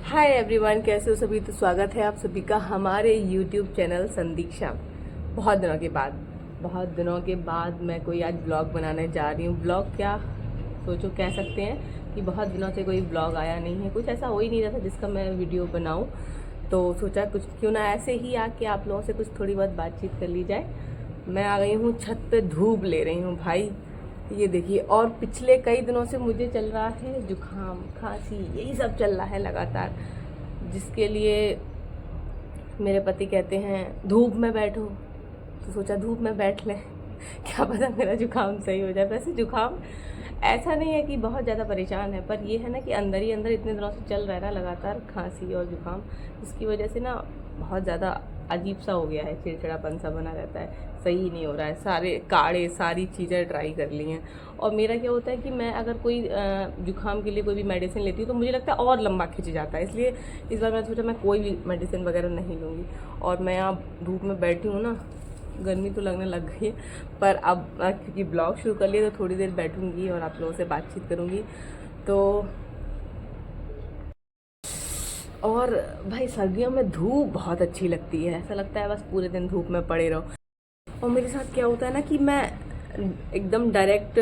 Hi everyone, कैसे हो सभी। तो स्वागत है आप सभी का हमारे यूट्यूब चैनल संदीक्षा। बहुत दिनों के बाद मैं कोई आज ब्लॉग बनाने जा रही हूँ। ब्लॉग क्या सोचो, कह सकते हैं कि बहुत दिनों से कोई ब्लॉग आया नहीं है, कुछ ऐसा हो ही नहीं रहा था जिसका मैं वीडियो बनाऊँ। तो सोचा कुछ क्यों ना ऐसे ही आके आप लोगों से कुछ थोड़ी बहुत बातचीत कर ली जाए। मैं आ गई हूँ छत पे, धूप ले रही हूँ भाई, ये देखिए। और पिछले कई दिनों से मुझे चल रहा है जुकाम खांसी, यही सब चल रहा है लगातार, जिसके लिए मेरे पति कहते हैं धूप में बैठो। तो सोचा धूप में बैठ लें क्या पता मेरा जुकाम सही हो जाए। वैसे जुकाम ऐसा नहीं है कि बहुत ज़्यादा परेशान है, पर ये है ना कि अंदर ही अंदर इतने दिनों से चल रहा है ना लगातार खांसी और जुकाम, जिसकी वजह से ना बहुत ज़्यादा अजीब सा हो गया है, चिड़चिड़ापन सा बना रहता है, सही नहीं हो रहा है। सारे काढ़े सारी चीज़ें ट्राई कर ली हैं। और मेरा क्या होता है कि मैं अगर कोई जुकाम के लिए कोई भी मेडिसिन लेती हूँ तो मुझे लगता है और लंबा खिंच जाता है, इसलिए इस बार मैंने सोचा मैं कोई भी मेडिसिन वगैरह नहीं लूँगी। और मैं यहाँ धूप में बैठी हूँ ना, गर्मी तो लगने लग गई है, पर अब क्योंकि ब्लॉग शुरू कर लिया तो थोड़ी देर बैठूंगी और आप लोगों से बातचीत करूंगी। तो और भाई सर्दियों में धूप बहुत अच्छी लगती है, ऐसा लगता है बस पूरे दिन धूप में पड़े रहो। और मेरे साथ क्या होता है ना कि मैं एकदम डायरेक्ट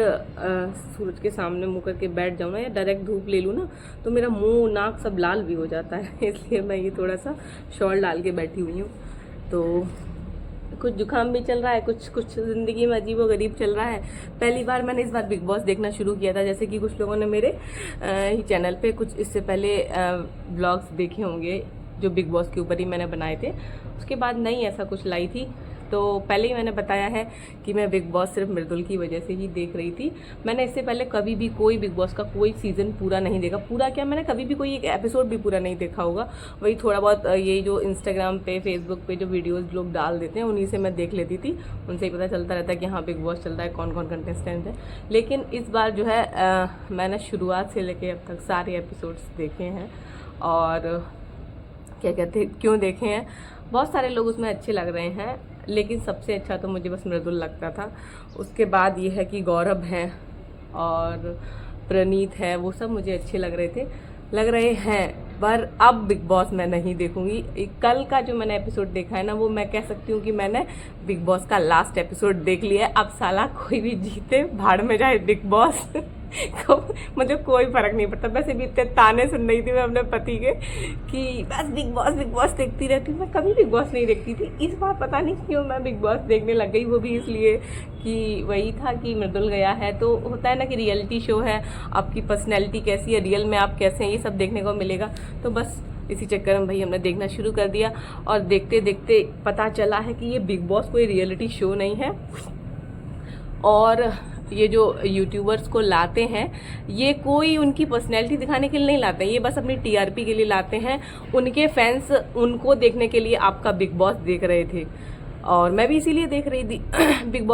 सूरज के सामने मुँह करके बैठ जाऊँ ना, या डायरेक्ट धूप ले लूँ ना, तो मेरा मुंह नाक सब लाल भी हो जाता है इसलिए मैं ये थोड़ा सा शॉल डाल के बैठी हुई हूँ। तो कुछ जुकाम भी चल रहा है, कुछ कुछ ज़िंदगी में अजीब व गरीब चल रहा है। पहली बार मैंने इस बार बिग बॉस देखना शुरू किया था, जैसे कि कुछ लोगों ने मेरे ही चैनल पे कुछ इससे पहले ब्लॉग्स देखे होंगे जो बिग बॉस के ऊपर ही मैंने बनाए थे। उसके बाद नहीं ऐसा कुछ लाई थी। तो पहले ही मैंने बताया है कि मैं बिग बॉस सिर्फ मृदुल की वजह से ही देख रही थी। मैंने इससे पहले कभी भी कोई बिग बॉस का कोई सीज़न पूरा नहीं देखा। पूरा क्या, मैंने कभी भी कोई एक एपिसोड भी पूरा नहीं देखा होगा। वही थोड़ा बहुत ये जो इंस्टाग्राम पे फेसबुक पे जो वीडियोज़ लोग डाल देते हैं उन्हीं से मैं देख लेती थी, उनसे ही पता चलता रहता है कि हाँ बिग बॉस चल रहा है, कौन कौन कंटेस्टेंट है। लेकिन इस बार जो है मैंने शुरुआत से लेके अब तक सारे एपिसोड्स देखे हैं। और क्या कहते हैं, क्यों देखे हैं, बहुत सारे लोग उसमें अच्छे लग रहे हैं, लेकिन सबसे अच्छा तो मुझे बस मृदुल लगता था। उसके बाद ये है कि गौरव हैं और प्रणीत है, वो सब मुझे अच्छे लग रहे हैं। पर अब बिग बॉस मैं नहीं देखूंगी। कल का जो मैंने एपिसोड देखा है ना, वो मैं कह सकती हूँ कि मैंने बिग बॉस का लास्ट एपिसोड देख लिया है। अब साला कोई भी जीते भाड़ में जाए बिग बॉस को मुझे कोई फर्क नहीं पड़ता। वैसे भी इतने ताने सुन रही थी मैं अपने पति के कि बस बिग बॉस देखती रहती हूँ। मैं कभी बिग बॉस नहीं देखती थी, इस बार पता नहीं क्यों मैं बिग बॉस देखने लग गई। वो भी इसलिए कि वही था कि मृदुल गया है, तो होता है ना कि रियलिटी शो है, आपकी पर्सनैलिटी कैसी है, रियल में आप कैसे हैं, ये सब देखने को मिलेगा। तो बस इसी चक्कर में भाई हमने देखना शुरू कर दिया। और देखते देखते पता चला है कि ये बिग बॉस कोई रियलिटी शो नहीं है। और ये जो यूट्यूबर्स को लाते हैं, ये कोई उनकी पर्सनैलिटी दिखाने के लिए नहीं लाते हैं, ये बस अपनी टीआरपी के लिए लाते हैं। उनके फैंस उनको देखने के लिए आपका बिग बॉस देख रहे थे, और मैं भी इसीलिए देख रही थी बिग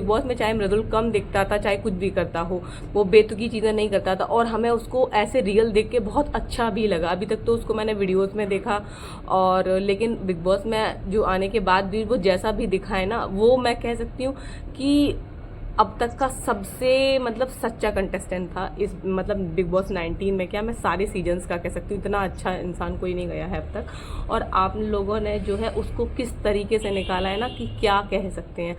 बॉस में चाहे मृदुल कम दिखता था, चाहे कुछ भी करता हो, वो बेतुकी चीज़ें नहीं करता था, और हमें उसको ऐसे रियल देख के बहुत अच्छा भी लगा। अभी तक तो उसको मैंने वीडियोस में देखा, और लेकिन बिग बॉस में जो आने के बाद भी वो जैसा भी दिखा है ना, वो मैं कह सकती हूँ कि अब तक का सबसे मतलब सच्चा कंटेस्टेंट था इस मतलब बिग बॉस 19 में। क्या मैं सारे सीजन्स का कह सकती हूँ, इतना अच्छा इंसान कोई नहीं गया है अब तक। और आप लोगों ने जो है उसको किस तरीके से निकाला है ना, कि क्या कह सकते हैं।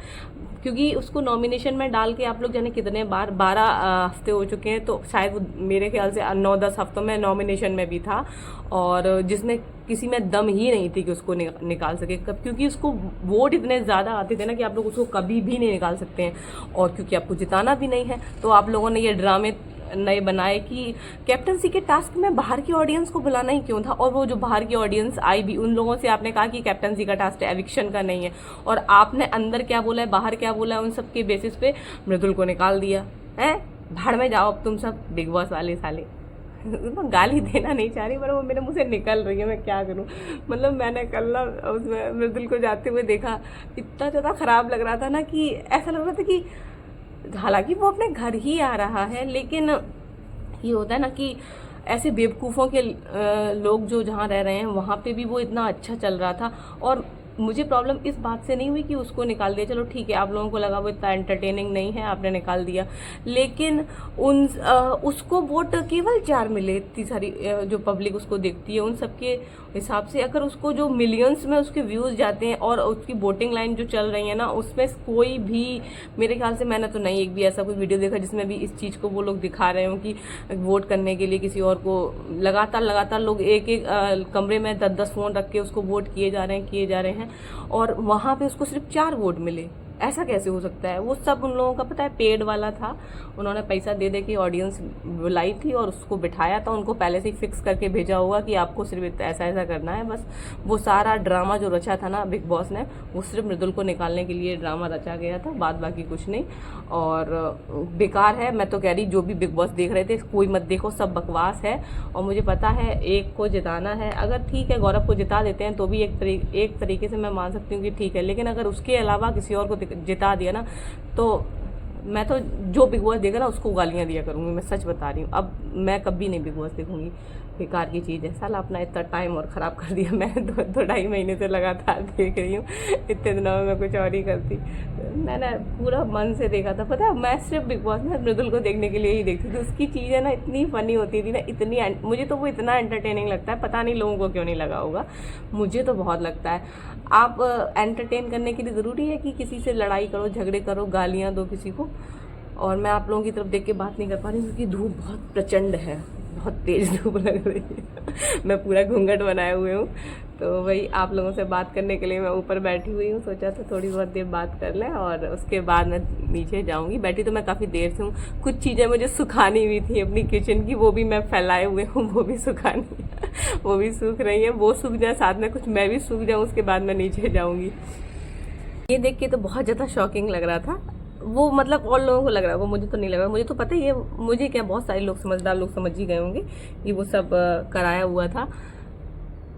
क्योंकि उसको नॉमिनेशन में डाल के आप लोग जाने कितने बार 12 हफ्ते हो चुके हैं, तो शायद वो मेरे ख्याल से 9-10 हफ्तों में नॉमिनेशन में भी था, और जिसमें किसी में दम ही नहीं थी कि उसको निकाल सके। क्योंकि उसको वोट इतने ज़्यादा आते थे ना कि आप लोग उसको कभी भी नहीं निकाल सकते हैं। और क्योंकि आपको जिताना भी नहीं है, तो आप लोगों ने ये ड्रामे नए बनाए कि कैप्टनसी के टास्क में बाहर की ऑडियंस को बुलाना ही क्यों था। और वो जो बाहर की ऑडियंस आई भी, उन लोगों से आपने कहा कि कैप्टनसी का टास्क एविक्शन का नहीं है, और आपने अंदर क्या बोला है बाहर क्या बोला है, उन सब के बेसिस पे मृदुल को निकाल दिया है। भाड़ में जाओ अब तुम सब बिग बॉस वाले साले मैं गाली देना नहीं चाह रही, पर वो मेरे मुंह से निकल रही है, मैं क्या करूं। मतलब मैंने कल ना उसमें मृदुल को जाते हुए देखा, इतना ज़्यादा ख़राब लग रहा था ना, कि ऐसा लग रहा था कि हालांकि वो अपने घर ही आ रहा है, लेकिन ये होता है ना कि ऐसे बेवकूफ़ों के लोग जो जहाँ रह रहे हैं वहाँ पे भी वो इतना अच्छा चल रहा था। और मुझे प्रॉब्लम इस बात से नहीं हुई कि उसको निकाल दिया, चलो ठीक है, आप लोगों को लगा वो इतना एंटरटेनिंग नहीं है, आपने निकाल दिया, लेकिन उसको वोट केवल 4 मिले। इतनी सारी जो पब्लिक उसको देखती है उन सबके हिसाब से अगर उसको जो मिलियंस में उसके व्यूज़ जाते हैं और उसकी वोटिंग लाइन जो चल रही है ना, उसमें कोई भी, मेरे ख्याल से मैंने तो नहीं एक भी ऐसा कोई वीडियो देखा जिसमें भी इस चीज़ को वो लोग दिखा रहे हो कि वोट करने के लिए किसी और को लगातार लोग एक एक कमरे में 10-10 फ़ोन रख के उसको वोट किए जा रहे हैं और वहाँ पे उसको सिर्फ 4 वोट मिले। ऐसा कैसे हो सकता है? वो सब उन लोगों का पता है पेड वाला था, उन्होंने पैसा दे दे के ऑडियंस बुलाई थी और उसको बिठाया था, उनको पहले से ही फिक्स करके भेजा हुआ कि आपको सिर्फ ऐसा ऐसा करना है। बस वो सारा ड्रामा जो रचा था ना बिग बॉस ने, वो सिर्फ मृदुल को निकालने के लिए ड्रामा रचा गया था, बाकी कुछ नहीं। और बेकार है, मैं तो कह रही जो भी बिग बॉस देख रहे थे कोई मत देखो, सब बकवास है। और मुझे पता है एक को जिताना है, अगर ठीक है गौरव को जिता देते हैं तो भी एक तरीके से मैं मान सकती हूँ कि ठीक है, लेकिन अगर उसके अलावा किसी और को जिता दिया ना तो मैं तो जो बिग बॉस देगा ना उसको गालियाँ दिया करूँगी, मैं सच बता रही हूँ। अब मैं कभी नहीं बिग बॉस देखूँगी, बेकार की चीज़ है। साला अपना इतना टाइम और ख़राब कर दिया, मैं 2-2.5 महीने से लगातार देख रही हूँ, इतने दिनों में मैं कुछ और ही करती। मैंने पूरा मन से देखा था, पता है मैं सिर्फ बिग बॉस में मृदुल को देखने के लिए ही देखती थी। उसकी चीज़ें ना इतनी फ़नी होती थी ना, इतनी, मुझे तो वो इतना एंटरटेनिंग लगता है, पता नहीं लोगों को क्यों नहीं लगा होगा, मुझे तो बहुत लगता है। आप एंटरटेन करने के लिए ज़रूरी है कि किसी से लड़ाई करो, झगड़े करो, गालियाँ दो किसी को। और मैं आप लोगों की तरफ देख के बात नहीं कर पा रही क्योंकि धूप बहुत प्रचंड है, बहुत तेज़ धूप लग रही है। मैं पूरा घूंघट बनाए हुए हूँ, तो वही आप लोगों से बात करने के लिए मैं ऊपर बैठी हुई हूँ। सोचा था थोड़ी बहुत देर बात कर लें और उसके बाद मैं नीचे जाऊँगी। बैठी तो मैं काफ़ी देर से हूँ, कुछ चीज़ें मुझे सुखानी हुई थी अपनी किचन की, वो भी मैं फैलाए हुए हूँ, वो भी सुखानी है, वो भी सूख रही है, वो सूख जाए साथ में कुछ मैं भी सूख जाऊँ, उसके बाद मैं नीचे जाऊँगी। ये देख के तो बहुत ज़्यादा शॉकिंग लग रहा था वो, मतलब और लोगों को लग रहा है वो, मुझे तो नहीं लग रहा। मुझे तो पता ही है, मुझे क्या, बहुत सारे लोग समझदार लोग समझ ही गए होंगे कि वो सब कराया हुआ था।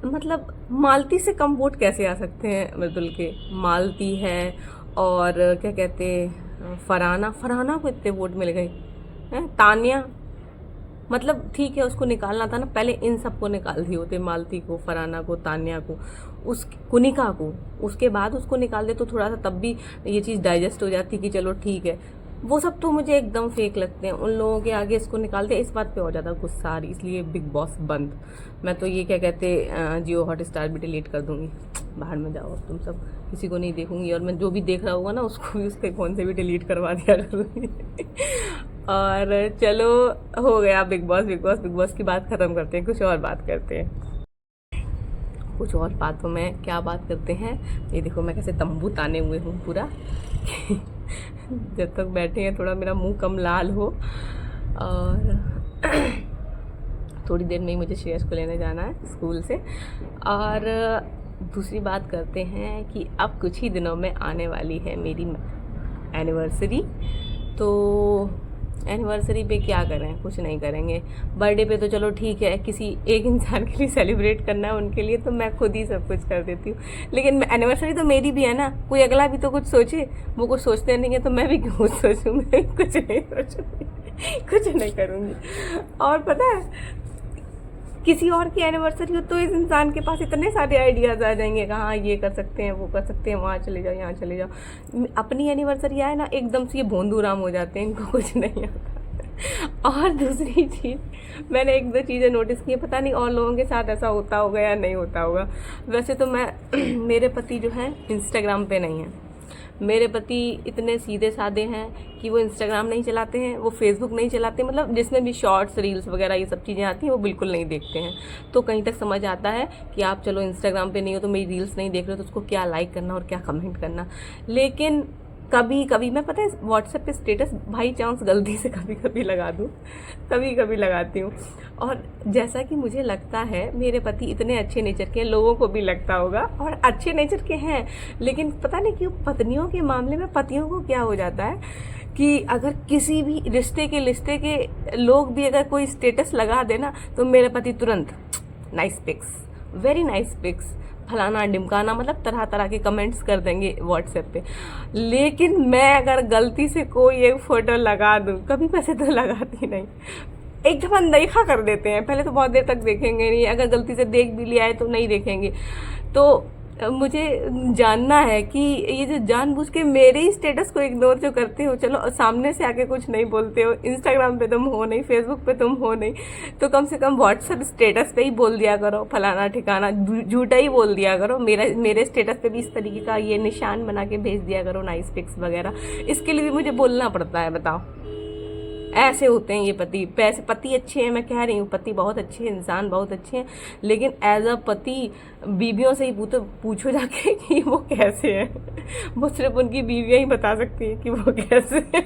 मतलब मालती से कम वोट कैसे आ सकते हैं मृदुल के? मालती है और क्या कहते हैं फरहाना को इतने वोट मिल गए हैं। तानिया, मतलब ठीक है उसको निकालना था ना, पहले इन सबको निकाल दिए होते, मालती को, फरहाना को, तानिया को, उस कुनिका को, उसके बाद उसको निकाल दे तो थोड़ा सा तब भी ये चीज़ डाइजेस्ट हो जाती कि चलो ठीक है। वो सब तो मुझे एकदम फेक लगते हैं, उन लोगों के आगे इसको निकाल दे, इस बात पे और ज़्यादा गुस्सा आ रही, इसलिए बिग बॉस बंद। मैं तो ये क्या कहते जियो हॉटस्टार भी डिलीट कर दूँगी, बाहर में जाओ तुम सब, किसी को नहीं देखूंगी। और मैं जो भी देख रहा होगा ना उसको भी उसके फ़ोन से भी डिलीट करवा दिया करूँगी। और चलो हो गया बिग बॉस की बात ख़त्म करते हैं, कुछ और बात करते हैं। कुछ और बातों में क्या बात करते हैं, ये देखो मैं कैसे तंबू ताने हुए हूँ पूरा। जब तक बैठे हैं थोड़ा मेरा मुंह कम लाल हो। और थोड़ी देर में ही मुझे श्रेयस को लेने जाना है स्कूल से। और दूसरी बात करते हैं कि अब कुछ ही दिनों में आने वाली है मेरी एनिवर्सरी। तो एनिवर्सरी पे क्या करें, कुछ नहीं करेंगे। बर्थडे पे तो चलो ठीक है, किसी एक इंसान के लिए सेलिब्रेट करना है, उनके लिए तो मैं खुद ही सब कुछ कर देती हूँ। लेकिन एनिवर्सरी तो मेरी भी है ना, कोई अगला भी तो कुछ सोचे, वो कुछ सोचते नहीं है तो मैं भी क्यों कुछ सोचूँ, मैं कुछ नहीं सोचूँगी, कुछ नहीं करूँगी। और पता है किसी और की एनिवर्सरी हो तो इस इंसान के पास इतने सारे आइडियाज़ आ जाएंगे, कहाँ ये कर सकते हैं, वो कर सकते हैं, वहाँ चले जाओ, यहाँ चले जाओ। अपनी एनिवर्सरी आए ना एकदम से ये भोंदूराम हो जाते हैं, इनको कुछ नहीं आता। और दूसरी चीज़ मैंने 1-2 चीज़ें नोटिस की है, पता नहीं और लोगों के साथ ऐसा होता होगा या नहीं होता होगा। वैसे तो मैं मेरे पति जो है इंस्टाग्राम पे नहीं है, मेरे पति इतने सीधे साधे हैं कि वो इंस्टाग्राम नहीं चलाते हैं, वो फेसबुक नहीं चलाते, मतलब जिसमें भी शॉर्ट्स रील्स वगैरह ये सब चीज़ें आती हैं वो बिल्कुल नहीं देखते हैं। तो कहीं तक समझ आता है कि आप चलो इंस्टाग्राम पे नहीं हो तो मेरी रील्स नहीं देख रहे हो तो उसको क्या लाइक करना और क्या कमेंट करना। लेकिन कभी कभी मैं, पता है व्हाट्सएप पे स्टेटस बाई चांस गलती से कभी कभी लगा दूँ, कभी कभी लगाती हूँ। और जैसा कि मुझे लगता है मेरे पति इतने अच्छे नेचर के हैं, लोगों को भी लगता होगा और अच्छे नेचर के हैं, लेकिन पता नहीं क्यों पत्नियों के मामले में पतियों को क्या हो जाता है कि अगर किसी भी रिश्ते के लोग भी अगर कोई स्टेटस लगा देना तो मेरे पति तुरंत nice pics, very nice pics, फलाना ढिमकाना, मतलब तरह तरह के कमेंट्स कर देंगे व्हाट्सएप पे। लेकिन मैं अगर गलती से कोई एक फ़ोटो लगा दूँ, कभी वैसे तो लगाती नहीं, एक दफ़ा देखा कर देते हैं, पहले तो बहुत देर तक देखेंगे नहीं, अगर गलती से देख भी लिया है तो नहीं देखेंगे। तो मुझे जानना है कि ये जो जानबूझ के मेरे ही स्टेटस को इग्नोर जो करते हो, चलो सामने से आके कुछ नहीं बोलते हो, इंस्टाग्राम पे तुम हो नहीं, फेसबुक पे तुम हो नहीं, तो कम से कम व्हाट्सएप स्टेटस पे ही बोल दिया करो फलाना ठिकाना, झूठा ही बोल दिया करो। मेरे स्टेटस पे भी इस तरीके का ये निशान बना के भेज दिया करो, नाइस पिक्स वगैरह। इसके लिए भी मुझे बोलना पड़ता है, बताओ। ऐसे होते हैं ये पति। पैसे पति अच्छे हैं, मैं कह रही हूँ पति बहुत अच्छे हैं, इंसान बहुत अच्छे हैं, लेकिन एज अ पति बीवियों से ही पूछो जाके कि वो कैसे हैं। वो सिर्फ उनकी बीवियां ही बता सकती हैं कि वो कैसे हैं।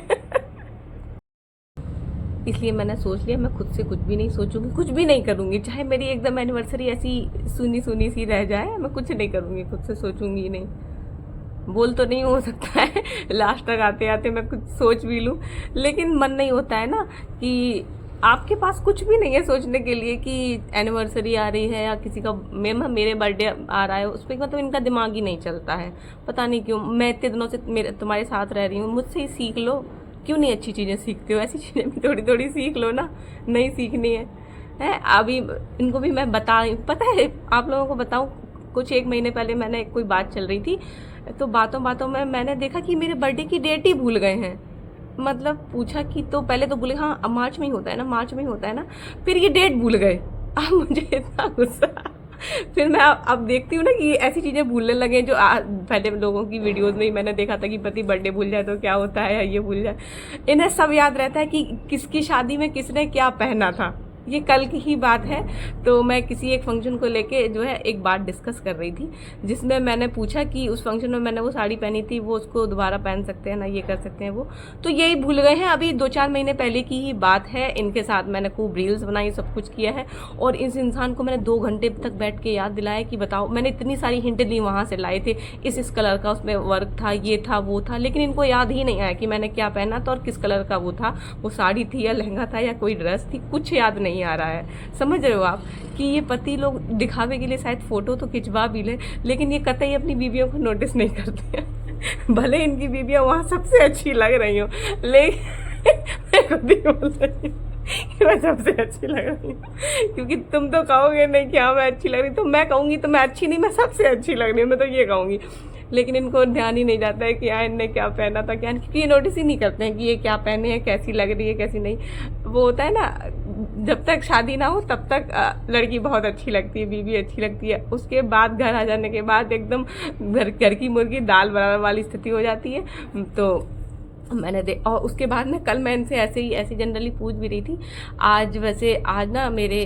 इसलिए मैंने सोच लिया मैं खुद से कुछ भी नहीं सोचूंगी, कुछ भी नहीं करूंगी, चाहे मेरी एकदम एनिवर्सरी ऐसी सुनी सुनी सी रह जाए, मैं कुछ नहीं करूंगी, खुद से सोचूंगी नहीं। बोल तो नहीं हो सकता है लास्ट तक आते आते मैं कुछ सोच भी लूँ, लेकिन मन नहीं होता है ना कि आपके पास कुछ भी नहीं है सोचने के लिए कि एनिवर्सरी आ रही है या किसी का मेरे बर्थडे आ रहा है, उस पर मतलब इनका दिमाग ही नहीं चलता है। पता नहीं क्यों। मैं इतने दिनों से तुम्हारे साथ रह रही हूँ, मुझसे ही सीख लो। क्यों नहीं अच्छी चीज़ें सीखते हो? ऐसी चीज़ें भी थोड़ी थोड़ी सीख लो ना, नहीं सीखनी है। अभी इनको भी मैं बता रही हूँ, पता है आप लोगों को बताऊँ, कुछ 1 महीने पहले मैंने कोई बात चल रही थी, तो बातों बातों में मैंने देखा कि मेरे बर्थडे की डेट ही भूल गए हैं। मतलब पूछा कि, तो पहले तो बोले हाँ मार्च में ही होता है ना, मार्च में ही होता है ना, फिर ये डेट भूल गए। अब मुझे इतना गुस्सा। फिर मैं अब देखती हूँ ना कि ऐसी चीज़ें भूलने लगे जो पहले लोगों की वीडियोस में ही मैंने देखा था कि पति बर्थडे भूल जाए तो क्या होता है, या ये भूल जाए। इन्हें सब याद रहता है कि किसकी शादी में किसने क्या पहना था। ये कल की ही बात है। तो मैं किसी एक फंक्शन को लेके जो है एक बात डिस्कस कर रही थी, जिसमें मैंने पूछा कि उस फंक्शन में मैंने वो साड़ी पहनी थी, वो उसको दोबारा पहन सकते हैं ना, ये कर सकते हैं वो, तो यही भूल गए हैं। अभी 2-4 महीने पहले की ही बात है। इनके साथ मैंने खूब रील्स बनाई, सब कुछ किया है, और इस इंसान को मैंने 2 घंटे तक बैठ के याद दिलाया कि बताओ, मैंने इतनी सारी हिंट दी, वहाँ से लाए थे, इस कलर का उसमें वर्क था, ये था वो था, लेकिन इनको याद ही नहीं आया कि मैंने क्या पहना था और किस कलर का वो था, वो साड़ी थी या लहंगा था या कोई ड्रेस थी, कुछ याद नहीं आ रहा है। समझ रहे हो आप कि ये पति लोग दिखावे के लिए शायद फोटो तो खिंचवा भी ले, लेकिन ये कतई अपनी बीवियों को नोटिस नहीं करते हैं। भले इनकी बीवियां वहां सबसे अच्छी लग रही हो, लेकिन मैं खुद ही बोल रही हूँ कि मैं सबसे अच्छी लग रही हूँ, क्योंकि तुम तो कहोगे नहीं कि हाँ मैं अच्छी लग रही, तो मैं कहूँगी तो मैं अच्छी नहीं, मैं सबसे अच्छी लग रही हूँ, मैं तो ये कहूँगी। लेकिन इनको ध्यान ही नहीं जाता है कि हाँ इनने क्या पहना था क्या, क्योंकि ये नोटिस ही नहीं करते हैं कि ये क्या पहने हैं, कैसी लग रही है कैसी नहीं। वो होता है ना, जब तक शादी ना हो तब तक लड़की बहुत अच्छी लगती है, बीवी अच्छी लगती है, उसके बाद घर आ जाने के बाद एकदम घर की मुर्गी दाल बराबर वाली स्थिति हो जाती है। तो मैंने और उसके बाद में कल मैं इनसे ऐसे जनरली पूछ भी रही थी। आज ना मेरे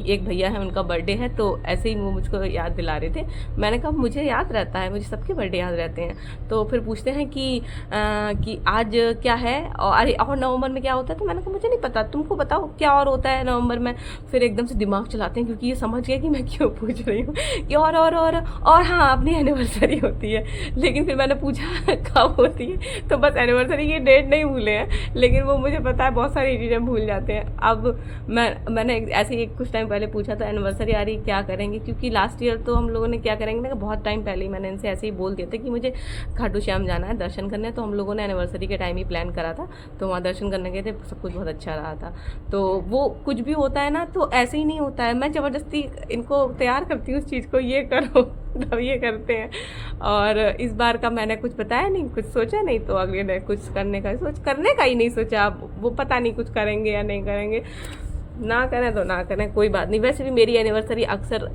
एक भैया है, उनका बर्थडे है, तो ऐसे ही वो मुझको याद दिला रहे थे। मैंने कहा मुझे याद रहता है, मुझे सबके बर्थडे याद रहते हैं। तो फिर पूछते हैं कि आज क्या है, और अरे और नवंबर में क्या होता है, तो मैंने कहा मुझे नहीं पता, तुमको बताओ क्या और होता है नवंबर में। फिर एकदम से दिमाग चलाते हैं, क्योंकि ये समझ गए कि मैं क्यों पूछ रही हूँ कि और हाँ अपनी एनिवर्सरी होती है। लेकिन फिर मैंने पूछा कब होती है, तो बस एनिवर्सरी ये डेट नहीं भूले हैं, लेकिन वो मुझे पता है बहुत सारी चीज़ें भूल जाते हैं। अब मैंने ऐसे ही कुछ टाइम पहले पूछा था एनिवर्सरी आ रही क्या करेंगे, क्योंकि लास्ट ईयर तो हम लोगों ने क्या करेंगे ना, बहुत टाइम पहले ही मैंने इनसे ऐसे ही बोल दिया था कि मुझे खाटू श्याम जाना है दर्शन करने, तो हम लोगों ने एनिवर्सरी के टाइम ही प्लान करा था, तो वहाँ दर्शन करने गए थे, सब कुछ बहुत अच्छा रहा था। तो वो कुछ भी होता है ना तो ऐसे ही नहीं होता है, मैं ज़बरदस्ती इनको तैयार करती हूँ उस चीज़ को, ये करो तब ये करते हैं। और इस बार का मैंने कुछ बताया नहीं, कुछ सोचा नहीं, तो अगले ने कुछ करने का ही नहीं सोचा। वो पता नहीं कुछ करेंगे या नहीं करेंगे, ना करें तो ना करें, कोई बात नहीं। वैसे भी मेरी एनिवर्सरी अक्सर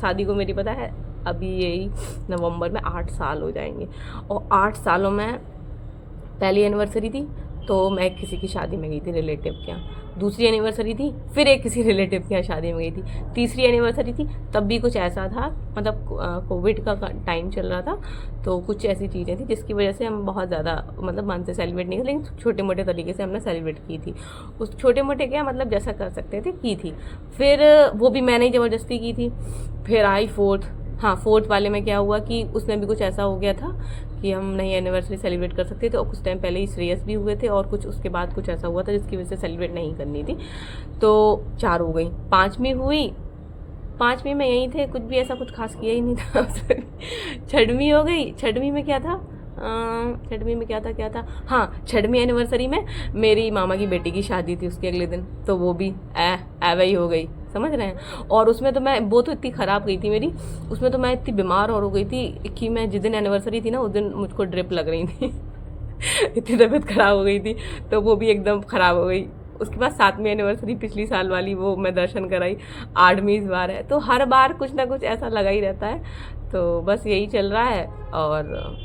शादी को मेरी पता है अभी यही नवंबर में 8 साल हो जाएंगे, और 8 सालों में पहली एनिवर्सरी थी तो मैं किसी की शादी में गई थी रिलेटिव के यहाँ, दूसरी एनिवर्सरी थी फिर एक किसी रिलेटिव के यहाँ शादी में गई थी, तीसरी एनिवर्सरी थी तब भी कुछ ऐसा था, मतलब कोविड का टाइम चल रहा था, तो कुछ ऐसी चीज़ें थी जिसकी वजह से हम बहुत ज़्यादा मतलब मन से सेलिब्रेट नहीं किया, लेकिन छोटे मोटे तरीके से हमने सेलिब्रेट की थी। उस छोटे मोटे क्या मतलब जैसा कर सकते थे की थी। फिर वो भी मैंने ही ज़बरदस्ती की थी। फिर आई फोर्थ वाले में क्या हुआ कि उसमें भी कुछ ऐसा हो गया था कि हम नहीं एनिवर्सरी सेलिब्रेट कर सकते थे, और कुछ टाइम पहले ही श्रेयस भी हुए थे, और कुछ उसके बाद कुछ ऐसा हुआ था जिसकी वजह से सेलिब्रेट नहीं करनी थी, तो 4 हो गई। 5वीं हुई, 5वीं में यहीं थे, कुछ भी ऐसा कुछ खास किया ही नहीं था। 6वीं हो गई, 6वीं में क्या था, 6वीं में क्या था, हाँ 6वीं एनिवर्सरी में मेरी मामा की बेटी की शादी थी उसके अगले दिन, तो वो भी वही हो गई। समझ रहे हैं। और उसमें तो मैं, वो तो इतनी ख़राब गई थी मेरी, उसमें तो मैं इतनी बीमार और हो गई थी कि मैं जिस दिन एनिवर्सरी थी ना उस दिन मुझको ड्रिप लग रही थी इतनी तबीयत ख़राब हो गई थी, तो वो भी एकदम ख़राब हो गई। उसके बाद 7वीं एनिवर्सरी पिछली साल वाली, वो मैं दर्शन कराई, 8वीं इस बार है, तो हर बार कुछ ना कुछ ऐसा लगा ही रहता है। तो बस यही चल रहा है और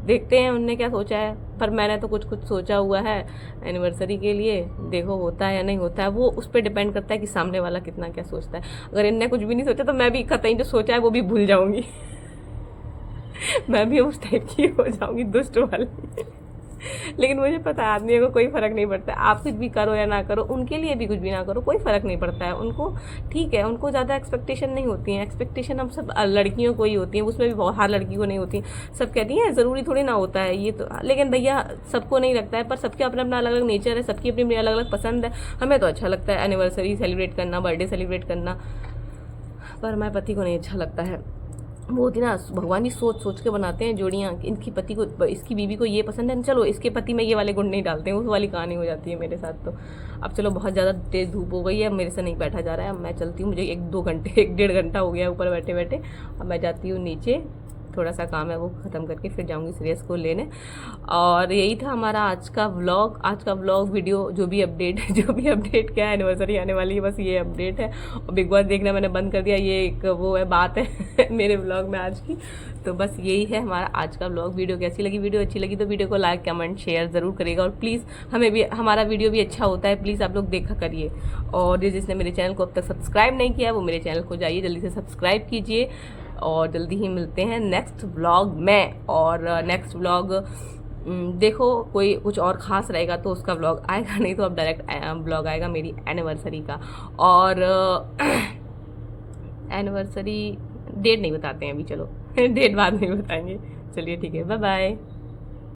देखते हैं उनने क्या सोचा है, पर मैंने तो कुछ कुछ सोचा हुआ है एनिवर्सरी के लिए। देखो होता है या नहीं होता है, वो उस पर डिपेंड करता है कि सामने वाला कितना क्या सोचता है। अगर इनने कुछ भी नहीं सोचा तो मैं भी कतई जो सोचा है वो भी भूल जाऊंगी मैं भी उस टाइप की हो जाऊंगी, दुष्ट वाली लेकिन मुझे पता है आदमियों को कोई फ़र्क नहीं पड़ता है, आप कुछ भी करो या ना करो, उनके लिए भी कुछ भी ना करो, कोई फ़र्क नहीं पड़ता है उनको। ठीक है, उनको ज़्यादा एक्सपेक्टेशन नहीं होती हैं, एक्सपेक्टेशन हम सब लड़कियों को ही होती हैं, उसमें भी बहुत हर लड़की को नहीं होती। सब कहती हैं ज़रूरी थोड़ी ना होता है ये तो, लेकिन भैया सबको नहीं लगता है, पर सबके अपना अपना अलग अलग नेचर है, सबकी अपनी अपनी अलग अलग पसंद है। हमें तो अच्छा लगता है एनिवर्सरी सेलिब्रेट करना, बर्थडे सेलिब्रेट करना, पर हमारे पति को नहीं अच्छा लगता है। वो होती ना, भगवान ही सोच सोच के बनाते हैं जोड़ियाँ, इनकी पति को, इसकी बीवी को ये पसंद है, चलो इसके पति में ये वाले गुण नहीं डालते हैं, उस वाली कहानी हो जाती है मेरे साथ। तो अब चलो बहुत ज़्यादा तेज़ धूप हो गई है, मेरे से नहीं बैठा जा रहा है, अब मैं चलती हूँ, मुझे 1-2 घंटे 1-1.5 घंटा हो गया ऊपर बैठे बैठे। अब मैं जाती हूँ नीचे, थोड़ा सा काम है वो ख़त्म करके फिर जाऊंगी श्रेयस को लेने। और यही था हमारा आज का व्लॉग वीडियो, जो भी अपडेट क्या है, एनिवर्सरी आने वाली है, बस ये अपडेट है। और बिग बॉस देखना मैंने बंद कर दिया, ये एक वो है बात है मेरे व्लॉग में आज की। तो बस यही है हमारा आज का व्लॉग। वीडियो कैसी लगी? वीडियो अच्छी लगी तो वीडियो को लाइक कमेंट शेयर ज़रूर करिएगा, और प्लीज़ हमें भी, हमारा वीडियो भी अच्छा होता है, प्लीज़ आप लोग देखा करिए। और जिसने मेरे चैनल को अब तक सब्सक्राइब नहीं किया वो मेरे चैनल को जाइए जल्दी से सब्सक्राइब कीजिए। और जल्दी ही मिलते हैं नेक्स्ट व्लॉग में। और नेक्स्ट व्लॉग देखो कोई कुछ और ख़ास रहेगा तो उसका व्लॉग आएगा, नहीं तो अब डायरेक्ट व्लॉग आएगा मेरी एनिवर्सरी का। और एनिवर्सरी डेट नहीं बताते हैं अभी, चलो डेट बाद में बताएंगे। चलिए ठीक है, बाय बाय।